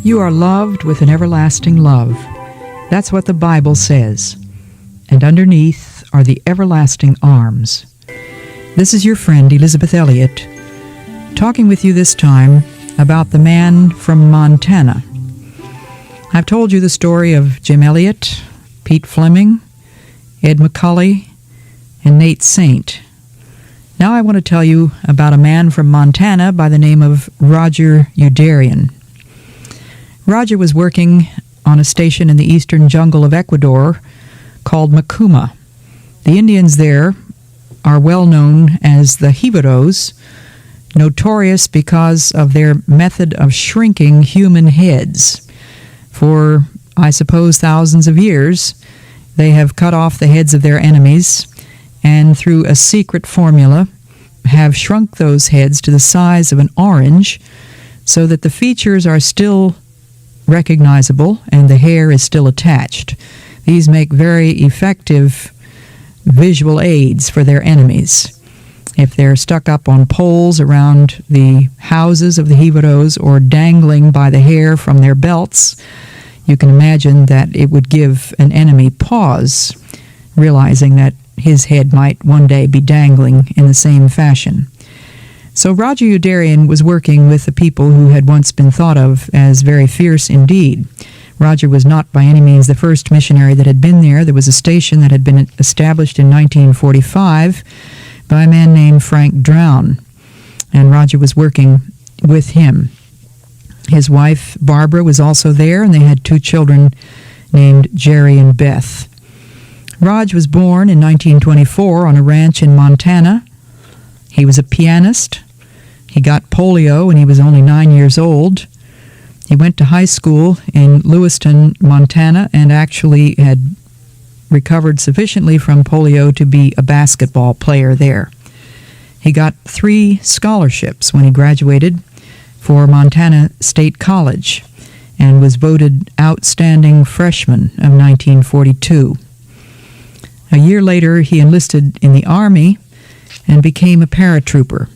You are loved with an everlasting love. That's what the Bible says. And underneath are the everlasting arms. This is your friend, Elisabeth Elliot, talking with you this time about the man from Montana. I've told you the story of Jim Elliot, Pete Fleming, Ed McCully, and Nate Saint. Now I want to tell you about a man from Montana by the name of Roger Youderian. Roger was working on a station in the eastern jungle of Ecuador called Macuma. The Indians there are well known as the Jivaros, notorious because of their method of shrinking human heads. For, I suppose, thousands of years, they have cut off the heads of their enemies and through a secret formula have shrunk those heads to the size of an orange so that the features are still recognizable and the hair is still attached. These make very effective visual aids for their enemies. If they're stuck up on poles around the houses of the Jivaros or dangling by the hair from their belts, you can imagine that it would give an enemy pause, realizing that his head might one day be dangling in the same fashion. So Roger Youderian was working with the people who had once been thought of as very fierce indeed. Roger was not by any means the first missionary that had been there. There was a station that had been established in 1945 by a man named Frank Drown, and Roger was working with him. His wife, Barbara, was also there, and they had two children named Jerry and Beth. Raj was born in 1924 on a ranch in Montana. He was a pianist. He got polio when he was only 9 years old. He went to high school in Lewiston, Montana, and actually had recovered sufficiently from polio to be a basketball player there. He got 3 scholarships when he graduated for Montana State College and was voted outstanding freshman of 1942. A year later, he enlisted in the Army and became a paratrooper.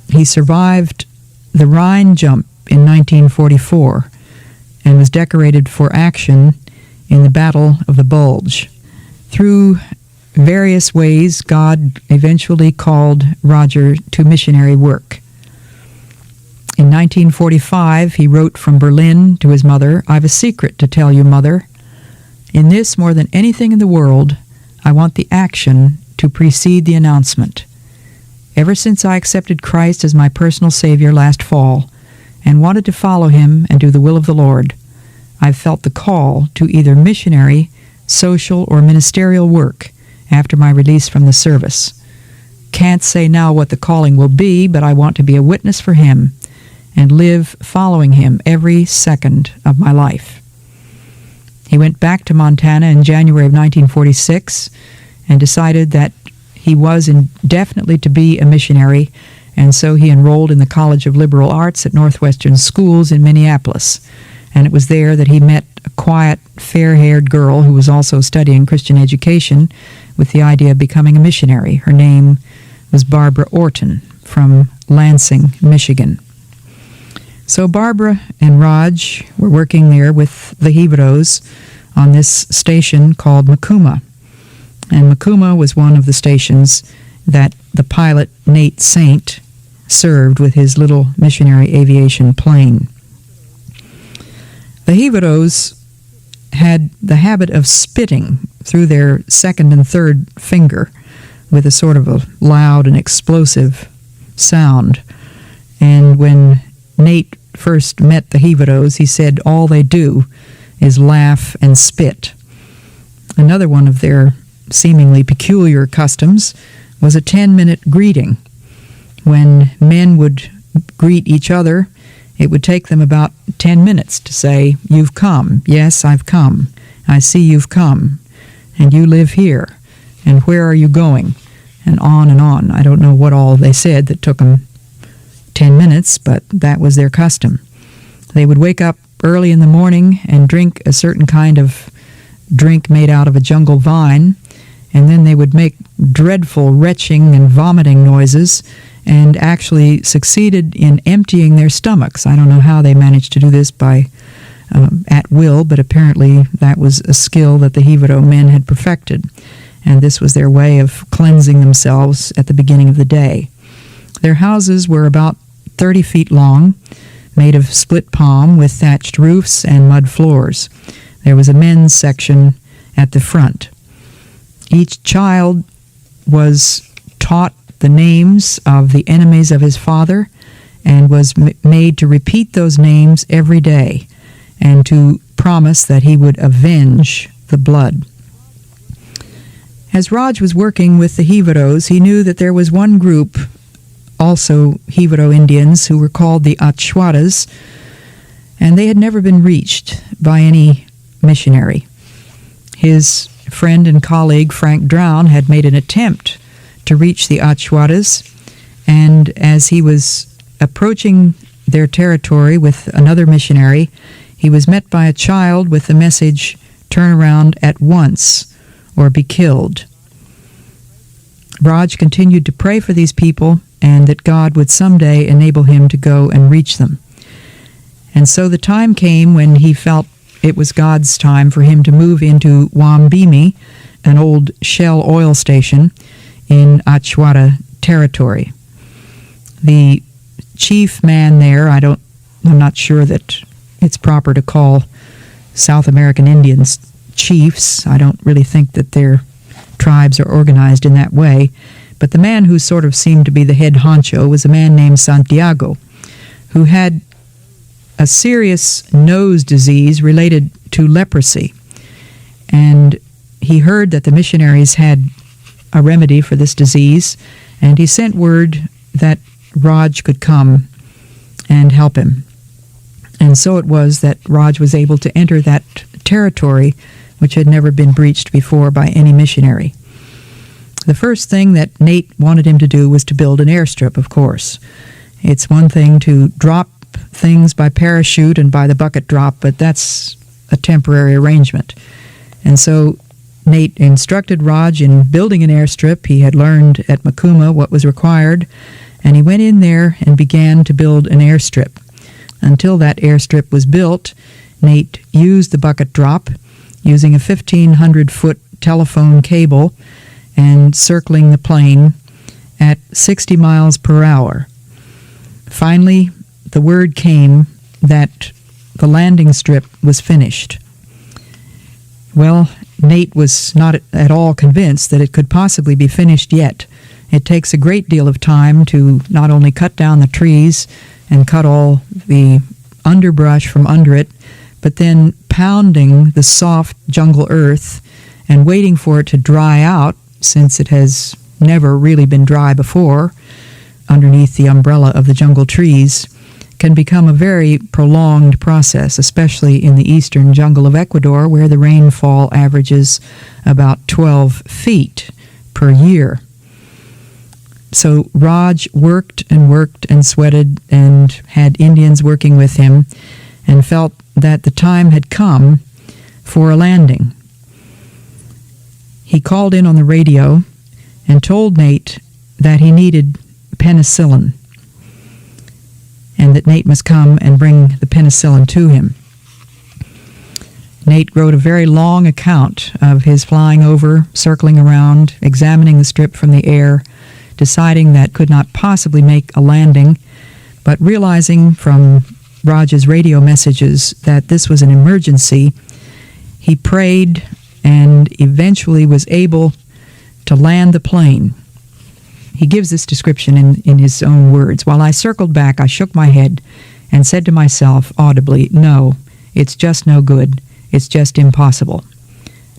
He survived the Rhine jump in 1944 and was decorated for action in the Battle of the Bulge. Through various ways, God eventually called Roger to missionary work. In 1945, he wrote from Berlin to his mother, "I've a secret to tell you, Mother. In this, more than anything in the world, I want the action to precede the announcement. Ever since I accepted Christ as my personal Savior last fall and wanted to follow Him and do the will of the Lord, I've felt the call to either missionary, social, or ministerial work after my release from the service. Can't say now what the calling will be, but I want to be a witness for Him and live following Him every second of my life." He went back to Montana in January of 1946 and decided that he was indefinitely to be a missionary, and so he enrolled in the College of Liberal Arts at Northwestern Schools in Minneapolis. And it was there that he met a quiet, fair-haired girl who was also studying Christian education with the idea of becoming a missionary. Her name was Barbara Orton from Lansing, Michigan. So Barbara and Raj were working there with the Jivaros on this station called Macuma. And Macuma was one of the stations that the pilot Nate Saint served with his little missionary aviation plane. The Jivaros had the habit of spitting through their second and third finger with a sort of a loud and explosive sound. And when Nate first met the Jivaros, he said all they do is laugh and spit. Another one of their seemingly peculiar customs was a 10-minute greeting. When men would greet each other, it would take them about 10 minutes to say, "You've come. Yes, I've come. I see you've come. And you live here. And where are you going?" And on and on. I don't know what all they said that took them 10 minutes, but that was their custom. They would wake up early in the morning and drink a certain kind of drink made out of a jungle vine, and then they would make dreadful retching and vomiting noises and actually succeeded in emptying their stomachs. I don't know how they managed to do this by at will, but apparently that was a skill that the Hivaro men had perfected, and this was their way of cleansing themselves at the beginning of the day. Their houses were about 30 feet long, made of split palm with thatched roofs and mud floors. There was a men's section at the front. Each child was taught the names of the enemies of his father and was made to repeat those names every day and to promise that he would avenge the blood. As Raj was working with the Hivaros, he knew that there was one group, also Hivaro Indians, who were called the Achwaras, and they had never been reached by any missionary. His friend and colleague Frank Drown had made an attempt to reach the Achwaras, and as he was approaching their territory with another missionary, he was met by a child with the message, "Turn around at once or be killed." Raj continued to pray for these people and that God would someday enable him to go and reach them. And so the time came when he felt it was God's time for him to move into Wambimi, an old Shell oil station in Achwara territory. The chief man there, I'm not sure that it's proper to call South American Indians chiefs. I don't really think that their tribes are organized in that way. But the man who sort of seemed to be the head honcho was a man named Santiago, who had a serious nose disease related to leprosy. And he heard that the missionaries had a remedy for this disease, and he sent word that Raj could come and help him. And so it was that Raj was able to enter that territory which had never been breached before by any missionary. The first thing that Nate wanted him to do was to build an airstrip, of course. It's one thing to drop things by parachute and by the bucket drop, but that's a temporary arrangement. And so Nate instructed Raj in building an airstrip. He had learned at Makuma what was required, and he went in there and began to build an airstrip. Until that airstrip was built, Nate used the bucket drop, using a 1,500-foot telephone cable and circling the plane at 60 miles per hour. Finally, the word came that the landing strip was finished. Well, Nate was not at all convinced that it could possibly be finished yet. It takes a great deal of time to not only cut down the trees and cut all the underbrush from under it, but then pounding the soft jungle earth and waiting for it to dry out, since it has never really been dry before, underneath the umbrella of the jungle trees, can become a very prolonged process, especially in the eastern jungle of Ecuador, where the rainfall averages about 12 feet per year. So Raj worked and sweated and had Indians working with him, and felt that the time had come for a landing. He called in on the radio and told Nate that he needed penicillin, and that Nate must come and bring the penicillin to him. Nate wrote a very long account of his flying over, circling around, examining the strip from the air, deciding that could not possibly make a landing, but realizing from Raj's radio messages that this was an emergency, he prayed and eventually was able to land the plane. He gives this description in his own words. "While I circled back, I shook my head and said to myself audibly, 'No, it's just no good. It's just impossible.'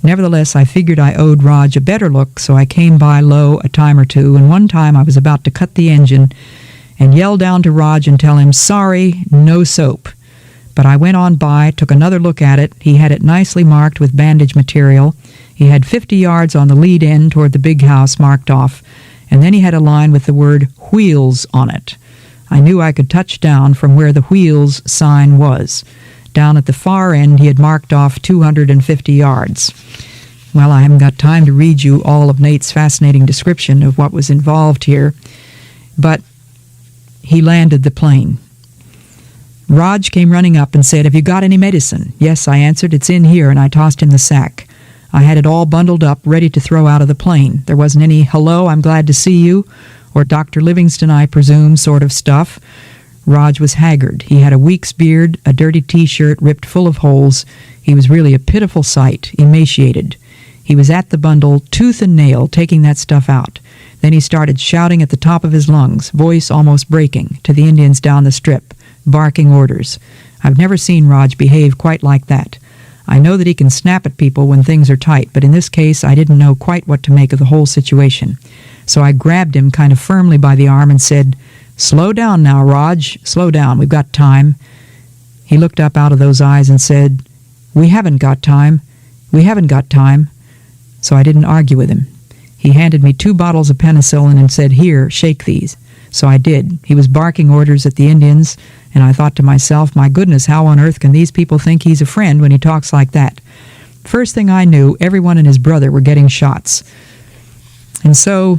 Nevertheless, I figured I owed Raj a better look, so I came by low a time or two, and one time I was about to cut the engine and yell down to Raj and tell him, 'Sorry, no soap.' But I went on by, took another look at it. He had it nicely marked with bandage material. He had 50 yards on the lead end toward the big house marked off, and then he had a line with the word wheels on it. I knew I could touch down from where the wheels sign was. Down at the far end, he had marked off 250 yards. Well, I haven't got time to read you all of Nate's fascinating description of what was involved here, but he landed the plane. Raj came running up and said, "Have you got any medicine?" "Yes," I answered. "It's in here," and I tossed him the sack. I had it all bundled up, ready to throw out of the plane. There wasn't any "hello, I'm glad to see you," or "Dr. Livingston, I presume," sort of stuff. Raj was haggard. He had a week's beard, a dirty T-shirt ripped full of holes. He was really a pitiful sight, emaciated. He was at the bundle, tooth and nail, taking that stuff out. Then he started shouting at the top of his lungs, voice almost breaking, to the Indians down the strip, barking orders. I've never seen Raj behave quite like that. I know that he can snap at people when things are tight, but in this case I didn't know quite what to make of the whole situation. So I grabbed him kind of firmly by the arm and said, "Slow down now, Raj. Slow down. We've got time." He looked up out of those eyes and said, "We haven't got time. We haven't got time." So I didn't argue with him. He handed me 2 bottles of penicillin and said, "Here, shake these." So I did. He was barking orders at the Indians, and I thought to myself, my goodness, how on earth can these people think he's a friend when he talks like that? First thing I knew, everyone and his brother were getting shots. And so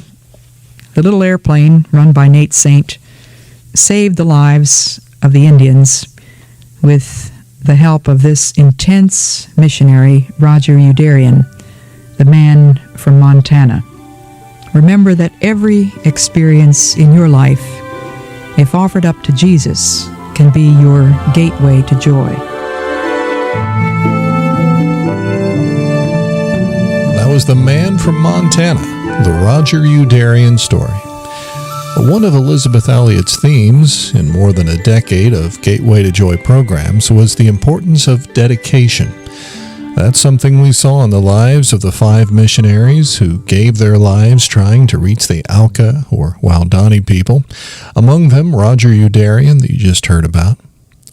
the little airplane, run by Nate Saint, saved the lives of the Indians with the help of this intense missionary, Roger Youderian, the man from Montana. Remember that every experience in your life, if offered up to Jesus, can be your gateway to joy. That was the man from Montana, the Roger Youderian story. One of Elisabeth Elliot's themes in more than a decade of Gateway to Joy programs was the importance of dedication. That's something we saw in the lives of the 5 missionaries who gave their lives trying to reach the Auca or Waodani people. Among them, Roger Youderian that you just heard about.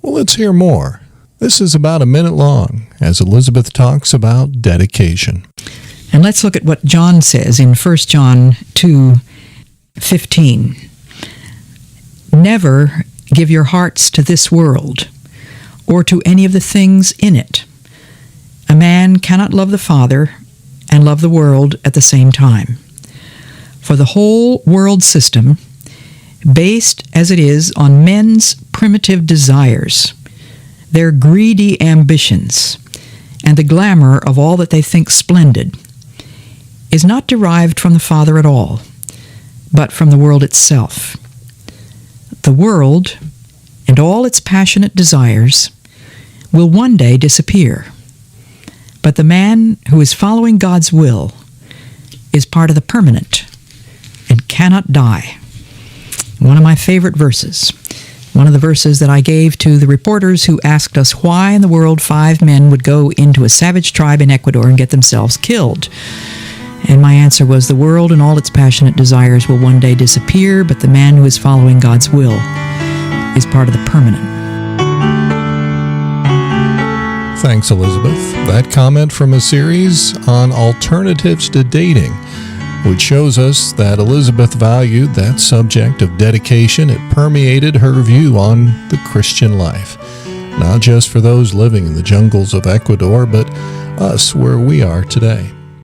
Well, let's hear more. This is about a minute long as Elisabeth talks about dedication. And let's look at what John says in 1 John 2:15. "Never give your hearts to this world or to any of the things in it. A man cannot love the Father and love the world at the same time. For the whole world system, based as it is on men's primitive desires, their greedy ambitions, and the glamour of all that they think splendid, is not derived from the Father at all, but from the world itself. The world and all its passionate desires will one day disappear. But the man who is following God's will is part of the permanent and cannot die." One of my favorite verses. One of the verses that I gave to the reporters who asked us why in the world 5 men would go into a savage tribe in Ecuador and get themselves killed. And my answer was, the world and all its passionate desires will one day disappear, but the man who is following God's will is part of the permanent. Thanks, Elisabeth. That comment from a series on alternatives to dating, which shows us that Elisabeth valued that subject of dedication. It permeated her view on the Christian life, not just for those living in the jungles of Ecuador, but us where we are today.